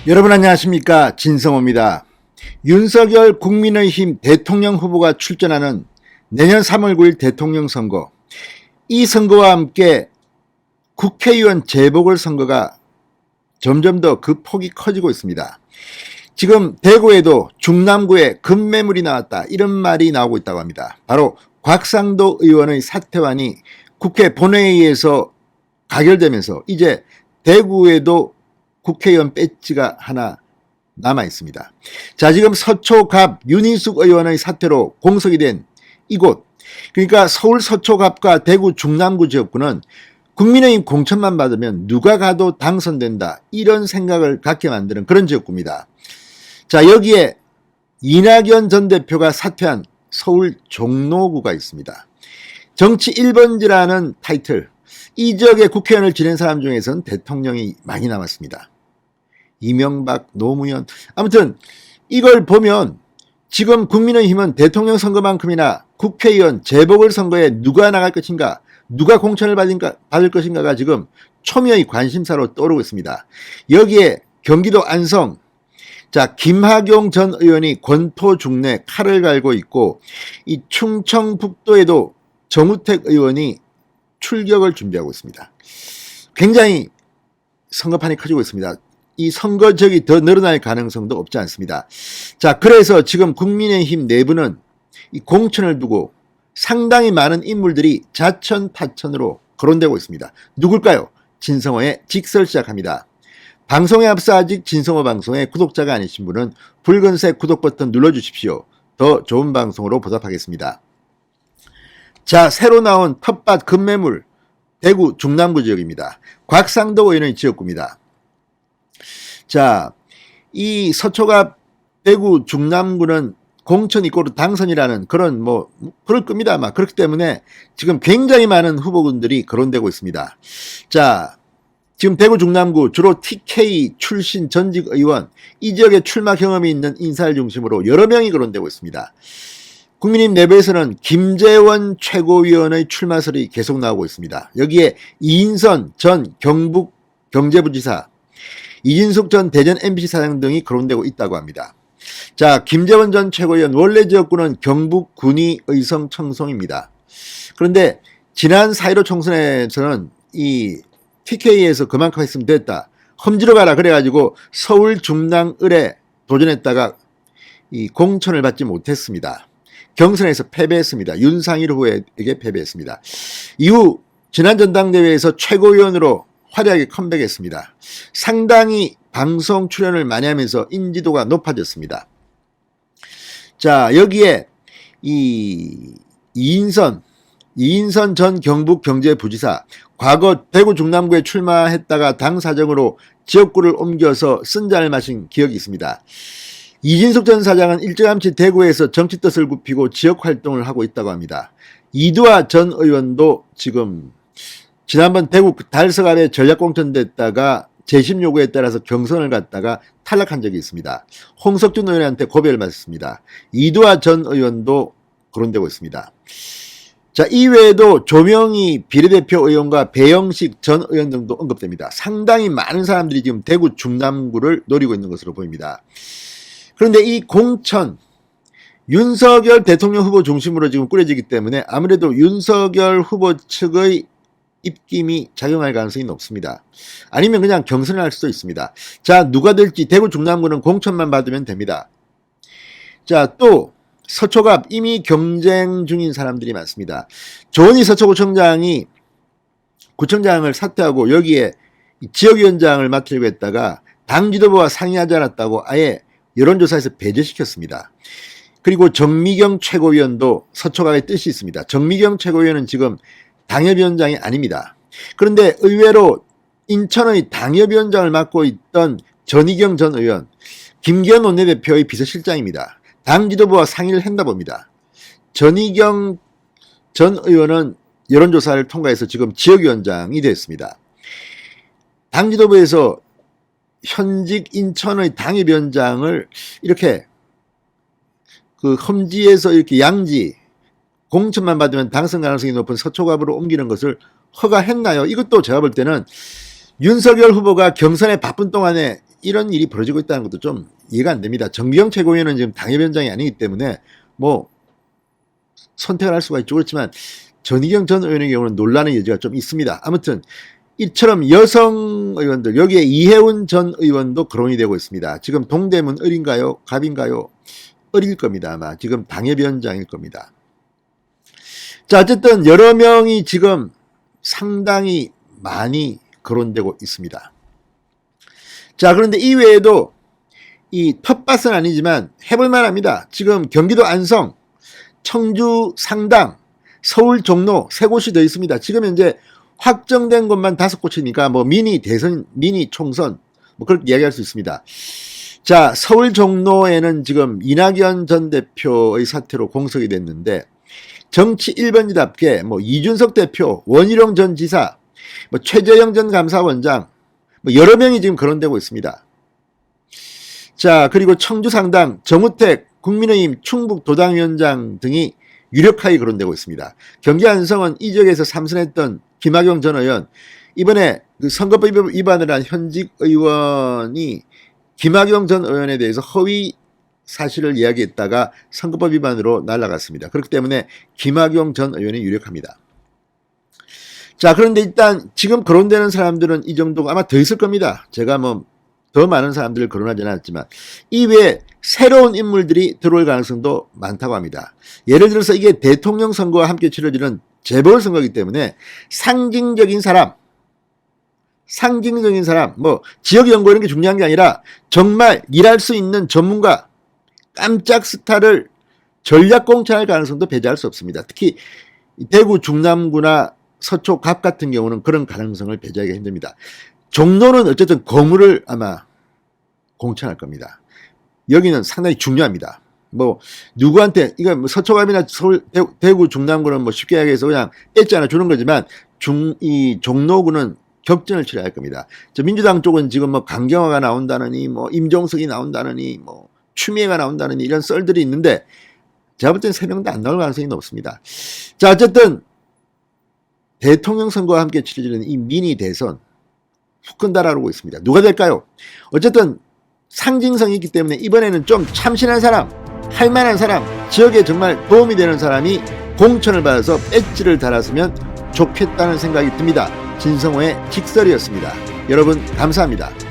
여러분 안녕하십니까, 진성호입니다. 윤석열 국민의힘 대통령 후보가 출전하는 내년 3월 9일 대통령 선거, 이 선거와 함께 국회의원 재보궐선거가 점점 더 그 폭이 커지고 있습니다. 지금 대구에도 중남구에 급매물이 나왔다, 이런 말이 나오고 있다고 합니다. 바로 곽상도 의원의 사퇴안이 국회 본회의에서 가결되면서 이제 대구에도 국회의원 배지가 하나 남아 있습니다. 자, 지금 서초갑 윤희숙 의원의 사퇴로 공석이 된 이곳, 그러니까 서울 서초갑과 대구 중남구 지역구는 국민의힘 공천만 받으면 누가 가도 당선된다, 이런 생각을 갖게 만드는 그런 지역구입니다. 자, 여기에 이낙연 전 대표가 사퇴한 서울 종로구가 있습니다. 정치 1번지라는 타이틀, 이 지역의 국회의원을 지낸 사람 중에서는 대통령이 많이 남았습니다. 이명박, 노무현, 아무튼 이걸 보면 지금 국민의힘은 대통령 선거만큼이나 국회의원 재보궐선거에 누가 나갈 것인가, 누가 공천을 받을 것인가가 지금 초미의 관심사로 떠오르고 있습니다. 여기에 경기도 안성, 자, 김학용 전 의원이 권토 중내 칼을 갈고 있고, 이 충청북도에도 정우택 의원이 출격을 준비하고 있습니다. 굉장히 선거판이 커지고 있습니다. 이 선거 지역이 더 늘어날 가능성도 없지 않습니다. 자, 그래서 지금 국민의힘 내부는 이 공천을 두고 상당히 많은 인물들이 자천타천으로 거론되고 있습니다. 누굴까요? 진성호의 직설 시작합니다. 방송에 앞서 아직 진성호 방송의 구독자가 아니신 분은 붉은색 구독 버튼 눌러주십시오. 더 좋은 방송으로 보답하겠습니다. 자, 새로 나온 텃밭 급매물, 대구 중남구 지역입니다. 곽상도 의원의 지역구입니다. 자, 이 서초갑 대구 중남구는 공천 이꼬르 당선이라는 그런 그럴 겁니다. 아마 그렇기 때문에 지금 굉장히 많은 후보군들이 거론되고 있습니다. 자, 지금 대구 중남구 주로 TK 출신 전직 의원, 이 지역에 출마 경험이 있는 인사를 중심으로 여러 명이 거론되고 있습니다. 국민의힘 내부에서는 김재원 최고위원의 출마설이 계속 나오고 있습니다. 여기에 이인선 전 경북 경제부지사, 이진숙 전 대전 MBC 사장 등이 거론되고 있다고 합니다. 자, 김재원 전 최고위원 원래 지역구는 경북 군위 의성 청송입니다. 그런데 지난 4.15 총선에서는 이 TK에서 그만큼 했으면 됐다, 험지로 가라 그래가지고 서울 중랑을에 도전했다가 이 공천을 받지 못했습니다. 경선에서 패배했습니다. 윤상일 후보에게 패배했습니다. 이후 지난 전당대회에서 최고위원으로 화려하게 컴백했습니다. 상당히 방송 출연을 많이 하면서 인지도가 높아졌습니다. 자, 여기에 이인선 전 경북 경제부지사, 과거 대구 중남구에 출마했다가 당 사정으로 지역구를 옮겨서 쓴잔을 마신 기억이 있습니다. 이진숙 전 사장은 일찌감치 대구에서 정치 뜻을 굽히고 지역 활동을 하고 있다고 합니다. 이두하 전 의원도 지금 지난번 대구 달서갑에 전략공천됐다가 재심 요구에 따라서 경선을 갔다가 탈락한 적이 있습니다. 홍석준 의원한테 고배를 받았습니다. 이두하 전 의원도 거론되고 있습니다. 자, 이외에도 조명희 비례대표 의원과 배영식 전 의원 등도 언급됩니다. 상당히 많은 사람들이 지금 대구 중남구를 노리고 있는 것으로 보입니다. 그런데 이 공천, 윤석열 대통령 후보 중심으로 지금 꾸려지기 때문에 아무래도 윤석열 후보 측의 입김이 작용할 가능성이 높습니다. 아니면 그냥 경선을 할 수도 있습니다. 자, 누가 될지 대구 중남구는 공천만 받으면 됩니다. 자, 또 서초갑 이미 경쟁 중인 사람들이 많습니다. 조은희 서초구청장이 구청장을 사퇴하고 여기에 지역위원장을 맡으려고 했다가 당 지도부와 상의하지 않았다고 아예 여론조사에서 배제시켰습니다. 그리고 정미경 최고위원도 서초갑의 뜻이 있습니다. 정미경 최고위원은 지금 당협위원장이 아닙니다. 그런데 의외로 인천의 당협위원장을 맡고 있던 전희경 전 의원, 김기현 원내대표의 비서실장입니다. 당 지도부와 상의를 했나 봅니다. 전희경 전 의원은 여론조사를 통과해서 지금 지역위원장이 됐습니다. 당 지도부에서 현직 인천의 당협위원장을 이렇게 그 험지에서 이렇게 양지 공천만 받으면 당선 가능성이 높은 서초갑으로 옮기는 것을 허가했나요? 이것도 제가 볼 때는 윤석열 후보가 경선에 바쁜 동안에 이런 일이 벌어지고 있다는 것도 좀 이해가 안 됩니다. 정비경 최고위원은 지금 당협위원장이 아니기 때문에 뭐 선택을 할 수가 있죠. 그렇지만 전희경 전 의원의 경우는 논란의 여지가 좀 있습니다. 아무튼 이처럼 여성 의원들, 여기에 이혜훈 전 의원도 거론이 되고 있습니다. 지금 동대문 을인가요? 갑인가요? 을일 겁니다. 아마 지금 당협위원장일 겁니다. 자, 어쨌든 여러 명이 지금 상당히 많이 거론되고 있습니다. 자, 그런데 이외에도 이 텃밭은 아니지만 해볼만 합니다. 지금 경기도 안성, 청주 상당, 서울 종로 세 곳이 더 있습니다. 지금 현재 확정된 곳만 5곳이니까 뭐 미니 대선, 미니 총선 뭐 그렇게 이야기할 수 있습니다. 자, 서울 종로에는 지금 이낙연 전 대표의 사태로 공석이 됐는데 정치 1번지답게 뭐 이준석 대표, 원희룡 전 지사, 뭐 최재형 전 감사원장 뭐 여러 명이 지금 거론되고 있습니다. 자, 그리고 청주 상당 정우택 국민의힘 충북 도당위원장 등이 유력하게 거론되고 있습니다. 경기 안성은 이 지역에서 삼선했던 김학용 전 의원, 이번에 그 선거법 위반을 한 현직 의원이 김학용 전 의원에 대해서 허위 사실을 이야기했다가 선거법 위반으로 날아갔습니다. 그렇기 때문에 김학용 전 의원이 유력합니다. 자, 그런데 일단 지금 거론되는 사람들은 이 정도가 아마 더 있을 겁니다. 제가 뭐 더 많은 사람들을 거론하지 않았지만 이외에 새로운 인물들이 들어올 가능성도 많다고 합니다. 예를 들어서 이게 대통령 선거와 함께 치러지는 재보궐선거이기 때문에 상징적인 사람, 뭐 지역연구 이런 게 중요한 게 아니라 정말 일할 수 있는 전문가, 깜짝 스타를 전략 공천할 가능성도 배제할 수 없습니다. 특히 대구 중남구나 서초 갑 같은 경우는 그런 가능성을 배제하기가 힘듭니다. 종로는 어쨌든 거물을 아마 공천할 겁니다. 여기는 상당히 중요합니다. 뭐 누구한테 이거 뭐 서초갑이나 서울 대구 중남구는 뭐 쉽게 얘기해서 그냥 엣지 하나 주는 거지만 이 종로구는 격전을 치러야 할 겁니다. 저 민주당 쪽은 지금 뭐 강경화가 나온다느니 뭐 임종석이 나온다느니 뭐 추미애가 나온다느니 이런 썰들이 있는데 제가 볼 때는 3명 다 안 나올 가능성이 높습니다. 자, 어쨌든 대통령 선거와 함께 치러지는 이 미니 대선 후끈 달아오르고 있습니다. 누가 될까요? 어쨌든 상징성이 있기 때문에 이번에는 좀 참신한 사람, 할만한 사람, 지역에 정말 도움이 되는 사람이 공천을 받아서 배지를 달았으면 좋겠다는 생각이 듭니다. 진성호의 직설이었습니다. 여러분 감사합니다.